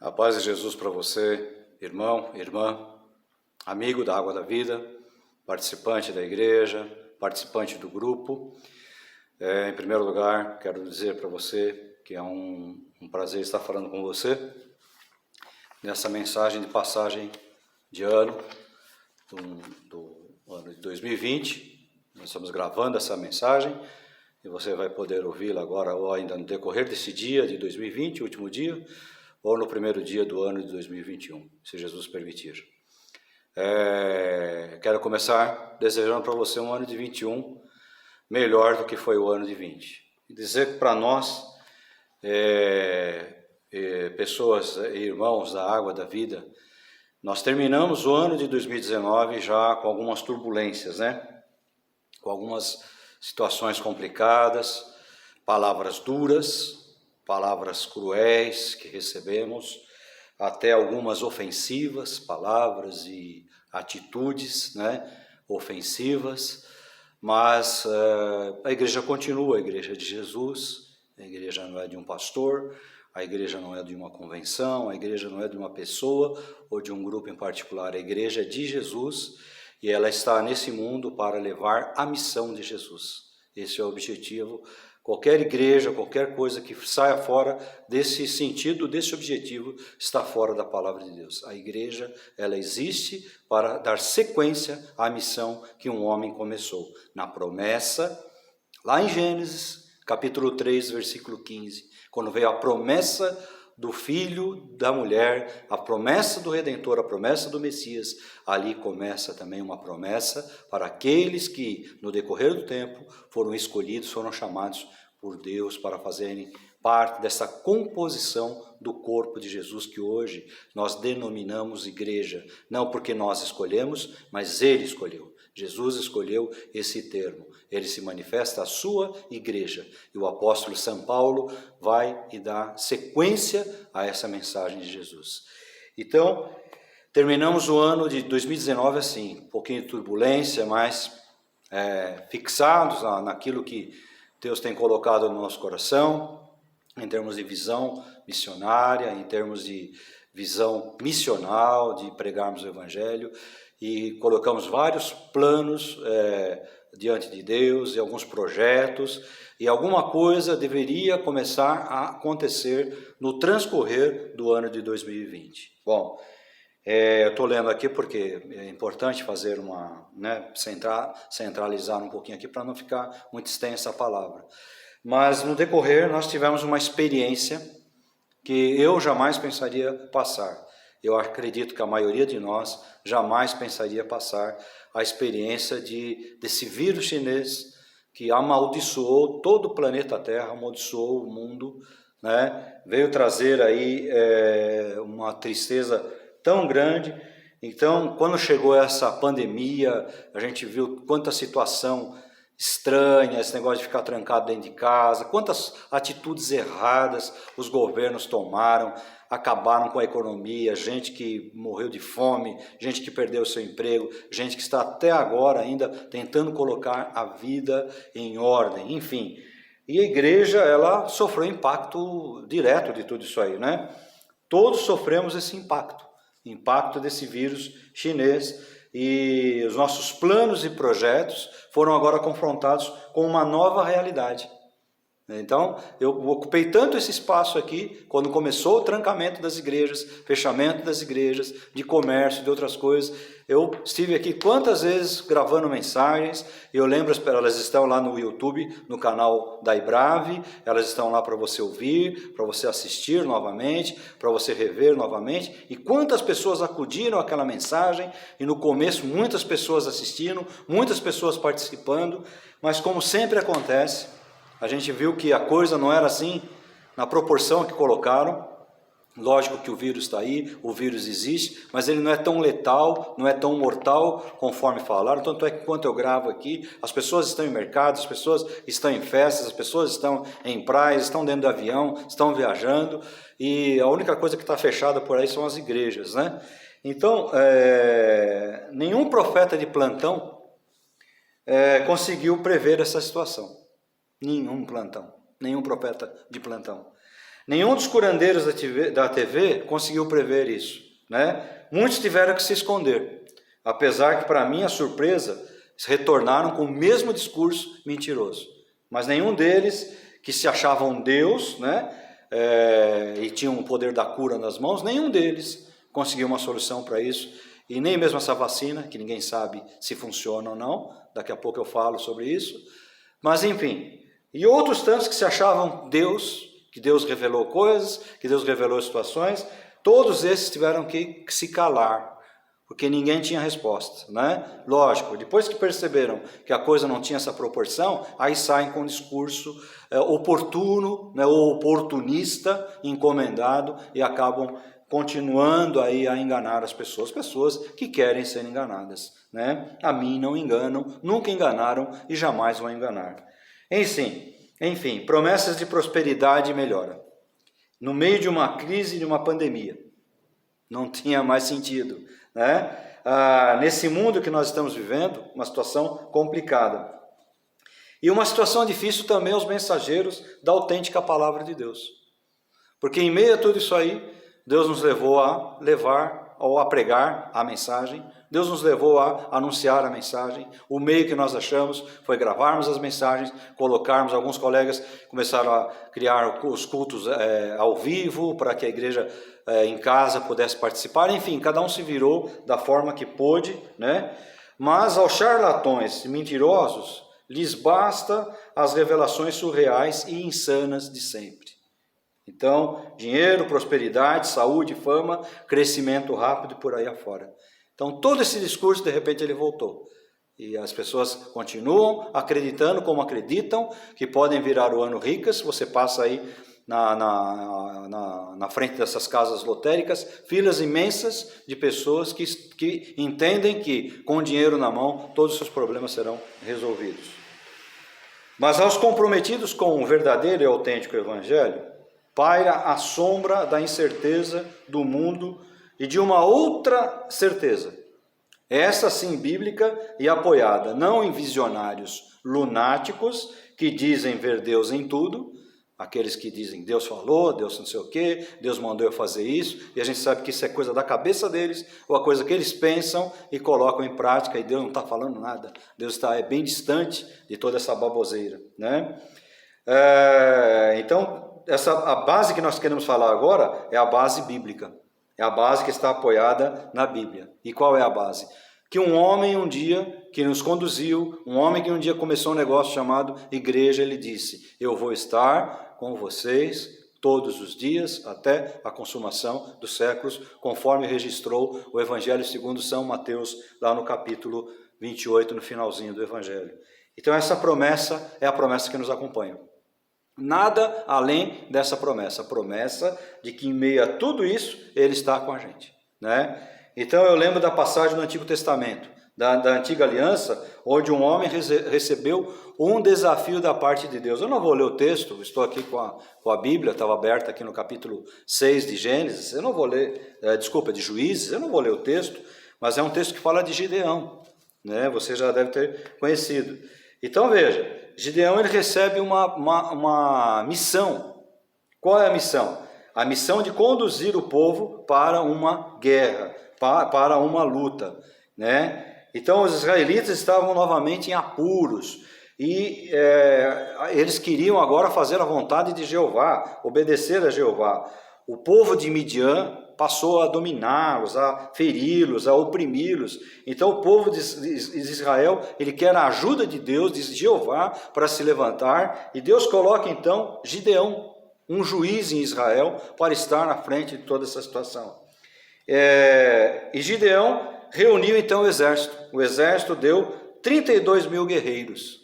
A paz de Jesus para você, irmão, irmã, amigo da Água da Vida, participante da igreja, participante do grupo. Em primeiro lugar, quero dizer para você que é um prazer estar falando com você nessa mensagem de passagem de ano, do ano de 2020. Nós estamos gravando essa mensagem e você vai poder ouvi-la agora ou ainda no decorrer desse dia de 2020, último dia, ou no primeiro dia do ano de 2021, se Jesus permitir. Quero começar desejando para você um ano de 21 melhor do que foi o ano de 20. E dizer que para nós, pessoas, irmãos da Água da Vida, nós terminamos o ano de 2019 já com algumas turbulências, né? Com algumas situações complicadas, palavras duras, palavras cruéis que recebemos, até algumas ofensivas, palavras e atitudes, né, ofensivas, mas a igreja continua, a igreja de Jesus, a igreja não é de um pastor, a igreja não é de uma convenção, a igreja não é de uma pessoa ou de um grupo em particular, a igreja é de Jesus e ela está nesse mundo para levar a missão de Jesus. Esse é o objetivo. Qualquer igreja, qualquer coisa que saia fora desse sentido, desse objetivo, está fora da palavra de Deus. A igreja, ela existe para dar sequência à missão que um homem começou. Na promessa, lá em Gênesis, capítulo 3, versículo 15, quando veio a promessa do filho da mulher, a promessa do Redentor, a promessa do Messias, ali começa também uma promessa para aqueles que, no decorrer do tempo, foram escolhidos, foram chamados por Deus para fazerem parte dessa composição do corpo de Jesus que hoje nós denominamos igreja, não porque nós escolhemos, mas Ele escolheu. Jesus escolheu esse termo, ele se manifesta a sua igreja, e o apóstolo São Paulo vai e dá sequência a essa mensagem de Jesus. Então, terminamos o ano de 2019 assim, um pouquinho de turbulência, mas fixados naquilo que Deus tem colocado no nosso coração, em termos de visão missionária, em termos de visão missional, de pregarmos o Evangelho, e colocamos vários planos diante de Deus e alguns projetos, e alguma coisa deveria começar a acontecer no transcorrer do ano de 2020. Bom, eu estou lendo aqui porque é importante fazer centralizar um pouquinho aqui para não ficar muito extensa a palavra. Mas no decorrer nós tivemos uma experiência que eu jamais pensaria passar. Eu acredito que a maioria de nós jamais pensaria passar a experiência desse vírus chinês que amaldiçoou todo o planeta Terra, amaldiçoou o mundo, né? Veio trazer aí uma tristeza tão grande. Então, quando chegou essa pandemia, a gente viu quanta situação estranha, esse negócio de ficar trancado dentro de casa, quantas atitudes erradas os governos tomaram, acabaram com a economia, gente que morreu de fome, gente que perdeu seu emprego, gente que está até agora ainda tentando colocar a vida em ordem, enfim. E a igreja, ela sofreu impacto direto de tudo isso aí, né? Todos sofremos esse impacto desse vírus chinês, e os nossos planos e projetos foram agora confrontados com uma nova realidade. Então, eu ocupei tanto esse espaço aqui, quando começou o trancamento das igrejas, fechamento das igrejas, de comércio, de outras coisas. Eu estive aqui quantas vezes gravando mensagens, e eu lembro, elas estão lá no YouTube, no canal da Ibrave, elas estão lá para você ouvir, para você assistir novamente, para você rever novamente, e quantas pessoas acudiram àquela mensagem, e no começo muitas pessoas assistindo, muitas pessoas participando, mas como sempre acontece, a gente viu que a coisa não era assim, na proporção que colocaram. Lógico que o vírus está aí, o vírus existe, mas ele não é tão letal, não é tão mortal, conforme falaram. Tanto é que enquanto eu gravo aqui, as pessoas estão em mercado, as pessoas estão em festas, as pessoas estão em praias, estão dentro do avião, estão viajando, e a única coisa que está fechada por aí são as igrejas, né? Então, nenhum profeta de plantão conseguiu prever essa situação. Nenhum profeta de plantão. Nenhum dos curandeiros da TV conseguiu prever isso, né? Muitos tiveram que se esconder, apesar que, para minha surpresa, retornaram com o mesmo discurso mentiroso. Mas nenhum deles, que se achavam Deus, né? E tinham o poder da cura nas mãos, nenhum deles conseguiu uma solução para isso, e nem mesmo essa vacina, que ninguém sabe se funciona ou não, daqui a pouco eu falo sobre isso, mas enfim, e outros tantos que se achavam Deus, que Deus revelou coisas, que Deus revelou situações, todos esses tiveram que se calar, porque ninguém tinha resposta, né? Lógico, depois que perceberam que a coisa não tinha essa proporção, aí saem com um discurso oportuno, né, ou oportunista, encomendado, e acabam continuando aí a enganar as pessoas que querem ser enganadas, né? A mim não enganam, nunca enganaram e jamais vão enganar. Enfim, promessas de prosperidade e melhora. No meio de uma crise, de uma pandemia, não tinha mais sentido, né? Nesse mundo que nós estamos vivendo, uma situação complicada. E uma situação difícil também aos mensageiros da autêntica palavra de Deus. Porque em meio a tudo isso aí, Deus nos levou a levar ou a pregar a mensagem, Deus nos levou a anunciar a mensagem. O meio que nós achamos foi gravarmos as mensagens, colocarmos, alguns colegas começaram a criar os cultos ao vivo, para que a igreja em casa pudesse participar. Enfim, cada um se virou da forma que pôde, né? Mas aos charlatões e mentirosos, lhes basta as revelações surreais e insanas de sempre. Então, dinheiro, prosperidade, saúde, fama, crescimento rápido e por aí afora. Então, todo esse discurso, de repente, ele voltou. E as pessoas continuam acreditando, como acreditam, que podem virar o ano ricas. Você passa aí na frente dessas casas lotéricas, filas imensas de pessoas que entendem que, com dinheiro na mão, todos os seus problemas serão resolvidos. Mas aos comprometidos com o verdadeiro e autêntico evangelho, paira a sombra da incerteza do mundo e de uma outra certeza, essa sim bíblica e apoiada, não em visionários lunáticos que dizem ver Deus em tudo, aqueles que dizem Deus falou, Deus não sei o quê, Deus mandou eu fazer isso, e a gente sabe que isso é coisa da cabeça deles, ou a coisa que eles pensam e colocam em prática, e Deus não está falando nada, Deus está bem distante de toda essa baboseira, né? Então, a base que nós queremos falar agora é a base bíblica, é a base que está apoiada na Bíblia. E qual é a base? Que um homem um dia que nos conduziu, um homem que um dia começou um negócio chamado igreja, ele disse: eu vou estar com vocês todos os dias até a consumação dos séculos, conforme registrou o Evangelho segundo São Mateus, lá no capítulo 28, no finalzinho do Evangelho. Então essa promessa é a promessa que nos acompanha. Nada além dessa promessa, a promessa de que em meio a tudo isso, Ele está com a gente, né? Então eu lembro da passagem do Antigo Testamento, da Antiga Aliança, onde um homem recebeu um desafio da parte de Deus. Eu não vou ler o texto, estou aqui com a Bíblia, estava aberta aqui no capítulo 6 de Gênesis, eu não vou ler, de Juízes, eu não vou ler o texto, mas é um texto que fala de Gideão, né? Você já deve ter conhecido. Então veja, Gideão ele recebe uma missão. Qual é a missão? A missão de conduzir o povo para uma guerra, para uma luta, né? Então os israelitas estavam novamente em apuros e eles queriam agora fazer a vontade de Jeová, obedecer a Jeová. O povo de Midian passou a dominá-los, a feri-los, a oprimi-los. Então o povo de Israel, ele quer a ajuda de Deus, de Jeová, para se levantar, e Deus coloca então Gideão, um juiz em Israel, para estar na frente de toda essa situação. E Gideão reuniu então o exército deu 32 mil guerreiros,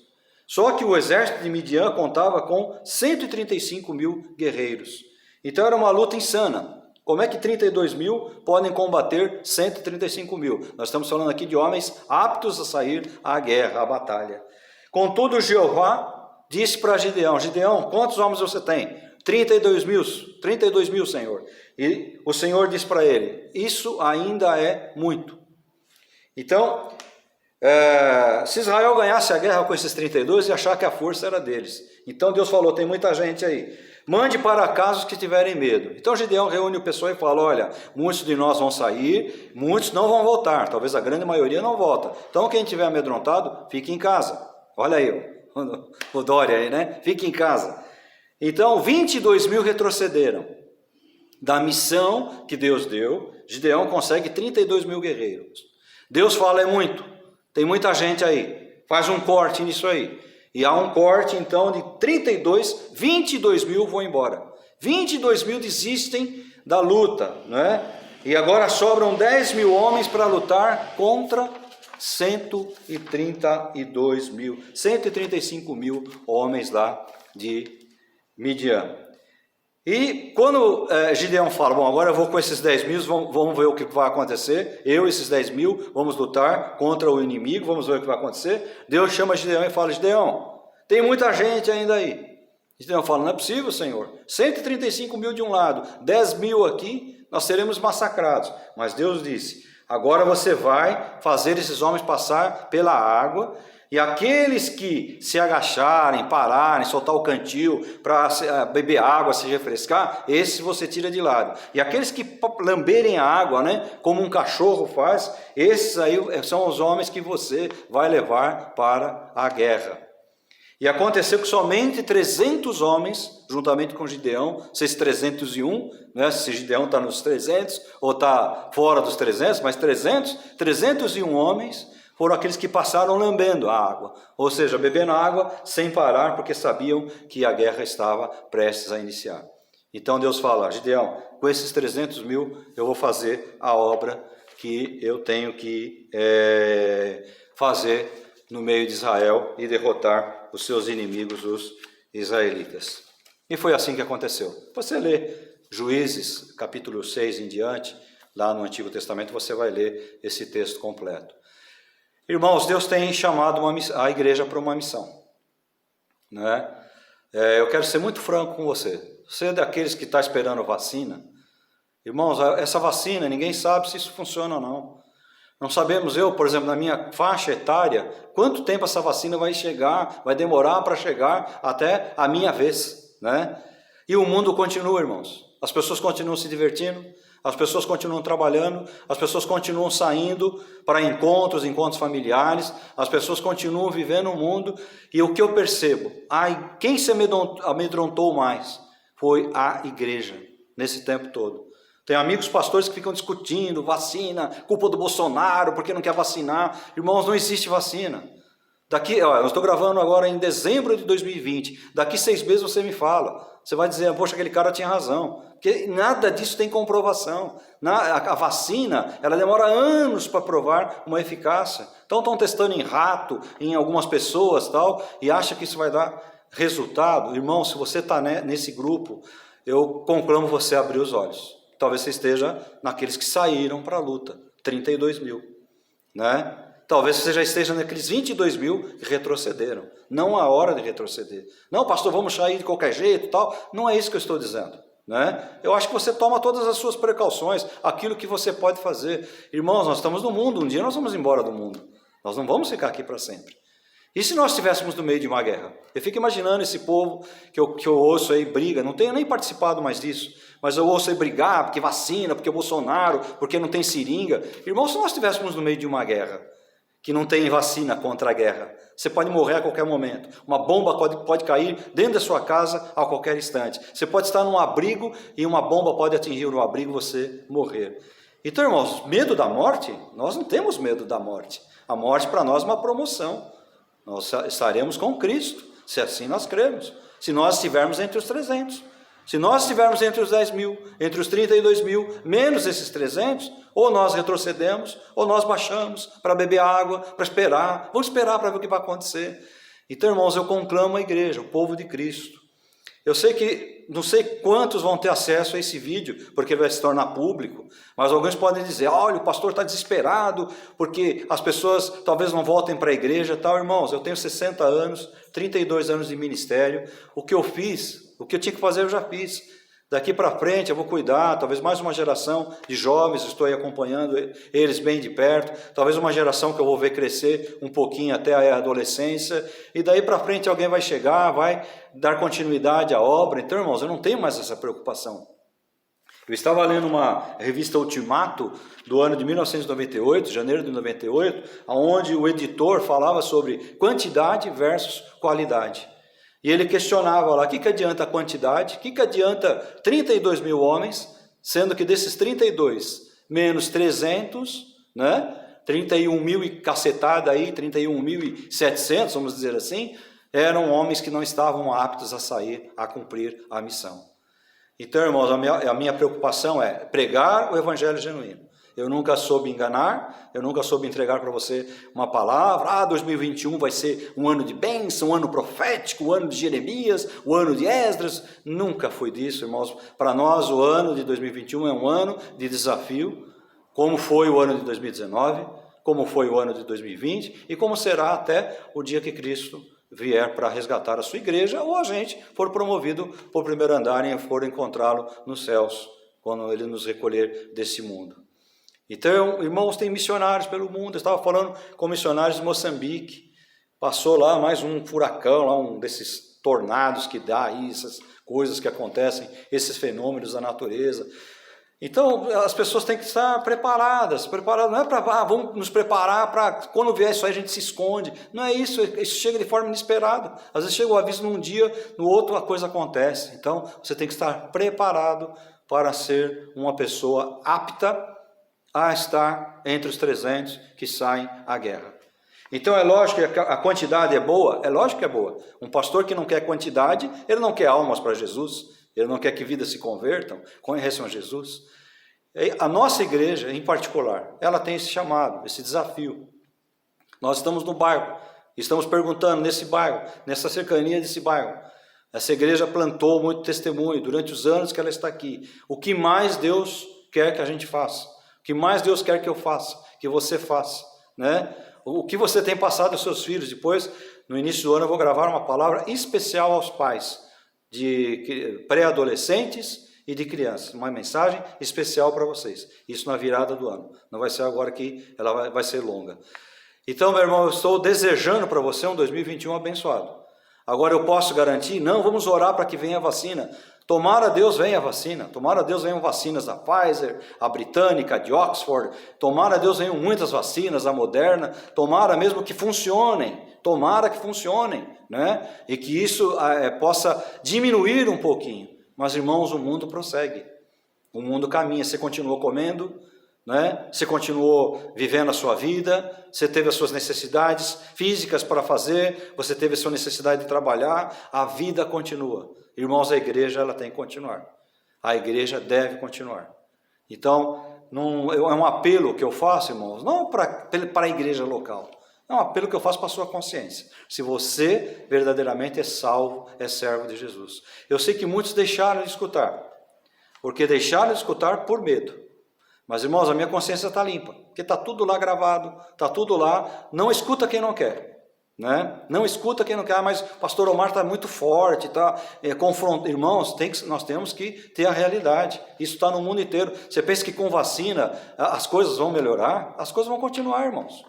só que o exército de Midian contava com 135 mil guerreiros, então era uma luta insana. Como é que 32 mil podem combater 135 mil? Nós estamos falando aqui de homens aptos a sair à guerra, à batalha. Contudo, Jeová disse para Gideão: Gideão, quantos homens você tem? 32 mil, Senhor. E o Senhor disse para ele: isso ainda é muito. Então, se Israel ganhasse a guerra com esses 32, ia achar que a força era deles. Então Deus falou: tem muita gente aí. Mande para casa os que tiverem medo. Então Gideão reúne o pessoal e fala, olha, muitos de nós vão sair, muitos não vão voltar, talvez a grande maioria não volta. Então quem tiver amedrontado, fique em casa. Olha aí, o Dória aí, né? Fique em casa. Então 22 mil retrocederam. Da missão que Deus deu, Gideão consegue 32 mil guerreiros. Deus fala, é muito, tem muita gente aí, faz um corte nisso aí. E há um corte, então, de 22 mil vão embora. 22 mil desistem da luta, né? E agora sobram 10 mil homens para lutar contra 132 mil, 135 mil homens lá de Midian. E quando Gideão fala, bom, agora eu vou com esses 10 mil, vamos ver o que vai acontecer, eu e esses 10 mil, vamos lutar contra o inimigo, vamos ver o que vai acontecer. Deus chama Gideão e fala, Gideão, tem muita gente ainda aí. Gideão fala, não é possível, Senhor, 135 mil de um lado, 10 mil aqui, nós seremos massacrados. Mas Deus disse, agora você vai fazer esses homens passar pela água, e aqueles que se agacharem, pararem, soltar o cantil para beber água, se refrescar, esses você tira de lado. E aqueles que lamberem a água, né, como um cachorro faz, esses aí são os homens que você vai levar para a guerra. E aconteceu que somente 300 homens, juntamente com Gideão, se 301, né, se Gideão está nos 300 ou está fora dos 300, mas 301 homens, foram aqueles que passaram lambendo a água, ou seja, bebendo água sem parar, porque sabiam que a guerra estava prestes a iniciar. Então Deus fala, Gideão, com esses 300 mil eu vou fazer a obra que eu tenho que fazer no meio de Israel e derrotar os seus inimigos, os israelitas. E foi assim que aconteceu. Você lê Juízes, capítulo 6 em diante, lá no Antigo Testamento, você vai ler esse texto completo. Irmãos, Deus tem chamado a igreja para uma missão, né? Eu quero ser muito franco com você. Você é daqueles que está esperando vacina? Irmãos, essa vacina, ninguém sabe se isso funciona ou não. Não sabemos, por exemplo, na minha faixa etária, quanto tempo essa vacina vai chegar, vai demorar para chegar até a minha vez, né? E o mundo continua, irmãos. As pessoas continuam se divertindo, as pessoas continuam trabalhando, as pessoas continuam saindo para encontros familiares, as pessoas continuam vivendo o mundo, e o que eu percebo, quem se amedrontou mais foi a igreja, nesse tempo todo. Tem amigos pastores que ficam discutindo, vacina, culpa do Bolsonaro, porque não quer vacinar. Irmãos, não existe vacina. Eu estou gravando agora em dezembro de 2020, daqui 6 meses você me fala. Você vai dizer, poxa, aquele cara tinha razão, porque nada disso tem comprovação. A vacina, ela demora anos para provar uma eficácia. Então estão testando em rato, em algumas pessoas tal, e acha que isso vai dar resultado. Irmão, se você está nesse grupo, eu conclamo você a abrir os olhos. Talvez você esteja naqueles que saíram para a luta, 32 mil, né? Talvez você já esteja naqueles 22 mil que retrocederam. Não há hora de retroceder. Não, pastor, vamos sair de qualquer jeito e tal. Não é isso que eu estou dizendo, né? Eu acho que você toma todas as suas precauções, aquilo que você pode fazer. Irmãos, nós estamos no mundo, um dia nós vamos embora do mundo. Nós não vamos ficar aqui para sempre. E se nós estivéssemos no meio de uma guerra? Eu fico imaginando esse povo que eu ouço aí briga, não tenho nem participado mais disso, mas eu ouço aí brigar, porque vacina, porque Bolsonaro, porque não tem seringa. Irmãos, se nós estivéssemos no meio de uma guerra, que não tem vacina contra a guerra, você pode morrer a qualquer momento, uma bomba pode cair dentro da sua casa a qualquer instante, você pode estar num abrigo e uma bomba pode atingir o abrigo e você morrer. Então, irmãos, medo da morte? Nós não temos medo da morte. A morte para nós é uma promoção. Nós estaremos com Cristo, se assim nós cremos, se nós estivermos entre os 300. Se nós estivermos entre os 10 mil, entre os 32 mil, menos esses 300, ou nós retrocedemos, ou nós baixamos para beber água, para esperar. Vamos esperar para ver o que vai acontecer. Então, irmãos, eu conclamo a igreja, o povo de Cristo. Eu sei que não sei quantos vão ter acesso a esse vídeo, porque vai se tornar público, mas alguns podem dizer, olha, o pastor está desesperado, porque as pessoas talvez não voltem para a igreja e tal. Irmãos, eu tenho 60 anos, 32 anos de ministério, o que eu fiz, o que eu tinha que fazer eu já fiz. Daqui para frente eu vou cuidar, talvez mais uma geração de jovens, estou aí acompanhando eles bem de perto, talvez uma geração que eu vou ver crescer um pouquinho até a adolescência, e daí para frente alguém vai chegar, vai dar continuidade à obra. Então, irmãos, eu não tenho mais essa preocupação. Eu estava lendo uma revista Ultimato do ano de 1998, janeiro de 98, onde o editor falava sobre quantidade versus qualidade. E ele questionava lá, o que adianta a quantidade? O que adianta 32 mil homens, sendo que desses 32, menos 300, né? 31 mil e cacetada aí, 31.700, vamos dizer assim, eram homens que não estavam aptos a sair, a cumprir a missão. Então, irmãos, a minha preocupação é pregar o evangelho genuíno. Eu nunca soube enganar, eu nunca soube entregar para você uma palavra, 2021 vai ser um ano de bênção, um ano profético, um ano de Jeremias, um ano de Esdras. Nunca foi disso, irmãos. Para nós, o ano de 2021 é um ano de desafio, como foi o ano de 2019, como foi o ano de 2020 e como será até o dia que Cristo vier para resgatar a sua igreja, ou a gente for promovido para o primeiro andar e for encontrá-lo nos céus, quando ele nos recolher desse mundo. Então, irmãos, tem missionários pelo mundo. Eu estava falando com missionários de Moçambique, passou lá mais um furacão, lá um desses tornados que dá aí, essas coisas que acontecem, esses fenômenos da natureza. Então, as pessoas têm que estar preparadas não é para, vamos nos preparar para, quando vier isso aí a gente se esconde, não é isso, isso chega de forma inesperada, às vezes chega o aviso num dia, no outro a coisa acontece, então você tem que estar preparado para ser uma pessoa apta a estar entre os 300 que saem à guerra. Então é lógico que a quantidade é boa, é lógico que é boa, um pastor que não quer quantidade, ele não quer almas para Jesus, ele não quer que vidas se convertam, conheçam a Jesus. A nossa igreja, em particular, ela tem esse chamado, esse desafio. Nós estamos no bairro, estamos perguntando nesse bairro, nessa cercania desse bairro. Essa igreja plantou muito testemunho durante os anos que ela está aqui. O que mais Deus quer que a gente faça? O que mais Deus quer que eu faça? Que você faça, né? O que você tem passado aos seus filhos? Depois, no início do ano, eu vou gravar uma palavra especial aos pais de pré-adolescentes e de crianças, uma mensagem especial para vocês, isso na virada do ano, não vai ser agora que ela vai ser longa. Então, meu irmão, eu estou desejando para você um 2021 abençoado. Agora eu posso garantir? Não, vamos orar para que venha a vacina. Tomara Deus venha a vacina, tomara Deus venham vacinas da Pfizer, a britânica, a de Oxford, tomara Deus venham muitas vacinas, a Moderna, tomara mesmo que funcionem, tomara que funcionem, né? E que isso possa diminuir um pouquinho. Mas, irmãos, o mundo prossegue, o mundo caminha, você continuou comendo, né? Você continuou vivendo a sua vida, você teve as suas necessidades físicas para fazer, você teve a sua necessidade de trabalhar, a vida continua. Irmãos, a igreja ela tem que continuar, a igreja deve continuar. Então, é um apelo que eu faço, irmãos, não para a igreja local, é um apelo que eu faço para a sua consciência. Se você verdadeiramente é salvo, é servo de Jesus. Eu sei que muitos deixaram de escutar, porque deixaram de escutar por medo. Mas, irmãos, a minha consciência está limpa, porque está tudo lá gravado, está tudo lá. Não escuta quem não quer, né? Não escuta quem não quer, mas o pastor Omar está muito forte, está confrontando. Irmãos, nós temos que ter a realidade. Isso está no mundo inteiro. Você pensa que com vacina as coisas vão melhorar? As coisas vão continuar, irmãos.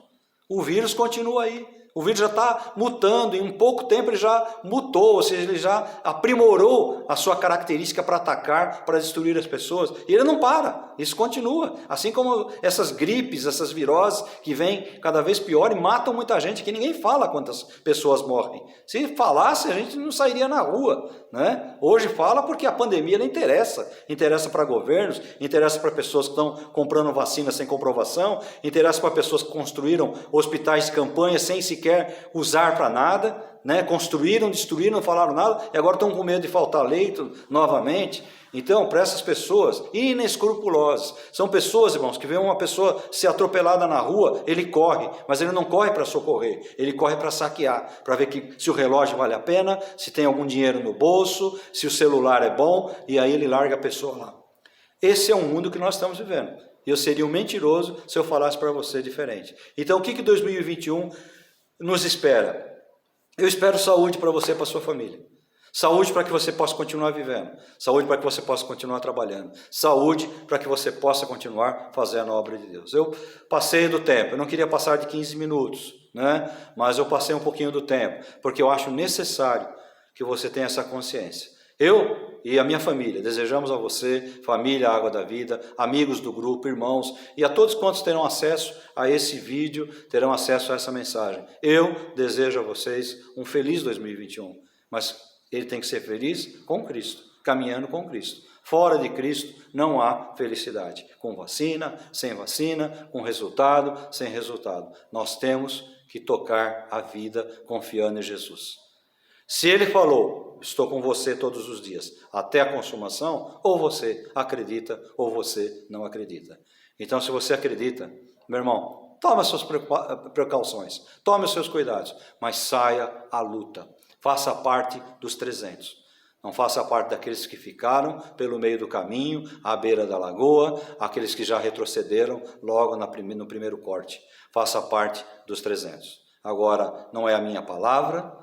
O vírus continua aí. O vírus já está mutando, em um pouco tempo ele já mutou, ou seja, ele já aprimorou a sua característica para atacar, para destruir as pessoas. E ele não para, isso continua. Assim como essas gripes, essas viroses que vêm cada vez pior e matam muita gente, que ninguém fala quantas pessoas morrem. Se falasse, a gente não sairia na rua, né? Hoje fala porque a pandemia não interessa. Interessa para governos, interessa para pessoas que estão comprando vacina sem comprovação, interessa para pessoas que construíram hospitais de campanha sem sequer usar para nada, né? Construíram, destruíram, não falaram nada e agora estão com medo de faltar leito novamente. Então, para essas pessoas inescrupulosas, são pessoas, irmãos, que veem uma pessoa ser atropelada na rua, ele corre, mas ele não corre para socorrer, ele corre para saquear, para ver se o relógio vale a pena, se tem algum dinheiro no bolso, se o celular é bom, e aí ele larga a pessoa lá. Esse é o mundo que nós estamos vivendo. E eu seria um mentiroso se eu falasse para você diferente. Então, o que 2021 nos espera? Eu espero saúde para você e para a sua família. Saúde para que você possa continuar vivendo. Saúde para que você possa continuar trabalhando. Saúde para que você possa continuar fazendo a obra de Deus. Eu passei do tempo, eu não queria passar de 15 minutos, né? Mas eu passei um pouquinho do tempo, porque eu acho necessário que você tenha essa consciência. Eu e a minha família desejamos a você, família Água da Vida, amigos do grupo, irmãos, e a todos quantos terão acesso a esse vídeo, terão acesso a essa mensagem. Eu desejo a vocês um feliz 2021, mas ele tem que ser feliz com Cristo, caminhando com Cristo. Fora de Cristo não há felicidade. Com vacina, sem vacina, com resultado, sem resultado. Nós temos que tocar a vida confiando em Jesus. Se ele falou, estou com você todos os dias, até a consumação, ou você acredita ou você não acredita. Então, se você acredita, meu irmão, tome as suas precauções, tome os seus cuidados, mas saia à luta. Faça parte dos 300. Não faça parte daqueles que ficaram pelo meio do caminho, à beira da lagoa, aqueles que já retrocederam logo no primeiro corte. Faça parte dos 300. Agora, não é a minha palavra,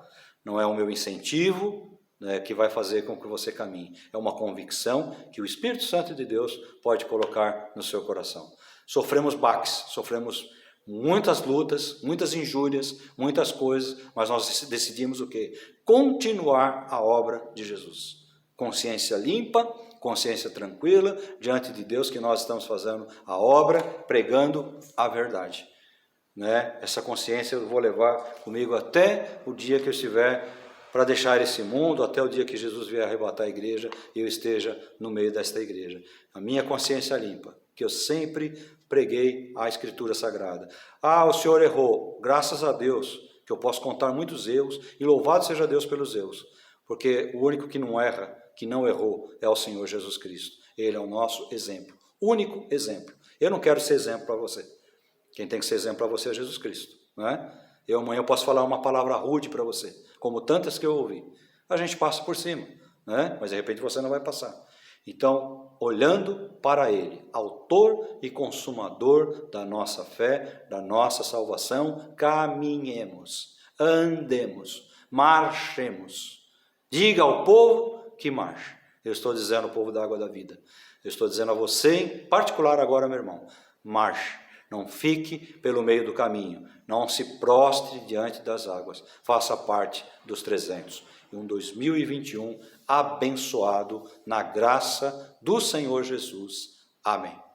não é o meu incentivo, né, que vai fazer com que você caminhe. É uma convicção que o Espírito Santo de Deus pode colocar no seu coração. Sofremos baques, sofremos muitas lutas, muitas injúrias, muitas coisas, mas nós decidimos o quê? Continuar a obra de Jesus. Consciência limpa, consciência tranquila, diante de Deus que nós estamos fazendo a obra, pregando a verdade. Né? Essa consciência eu vou levar comigo até o dia que eu estiver para deixar esse mundo, até o dia que Jesus vier arrebatar a igreja e eu esteja no meio desta igreja. A minha consciência limpa, que eu sempre preguei a Escritura Sagrada. O senhor errou, graças a Deus, que eu posso contar muitos erros, e louvado seja Deus pelos erros, porque o único que não erra, que não errou, é o Senhor Jesus Cristo. Ele é o nosso exemplo, único exemplo. Eu não quero ser exemplo para você. Quem tem que ser exemplo para você é Jesus Cristo. Não é? Eu amanhã posso falar uma palavra rude para você, como tantas que eu ouvi. A gente passa por cima, né? Mas de repente você não vai passar. Então, olhando para Ele, autor e consumador da nossa fé, da nossa salvação, caminhemos, andemos, marchemos. Diga ao povo que marche. Eu estou dizendo ao povo da Água da Vida. Eu estou dizendo a você, em particular agora, meu irmão, marche. Não fique pelo meio do caminho. Não se prostre diante das águas. Faça parte dos 300. E um 2021 abençoado na graça do Senhor Jesus. Amém.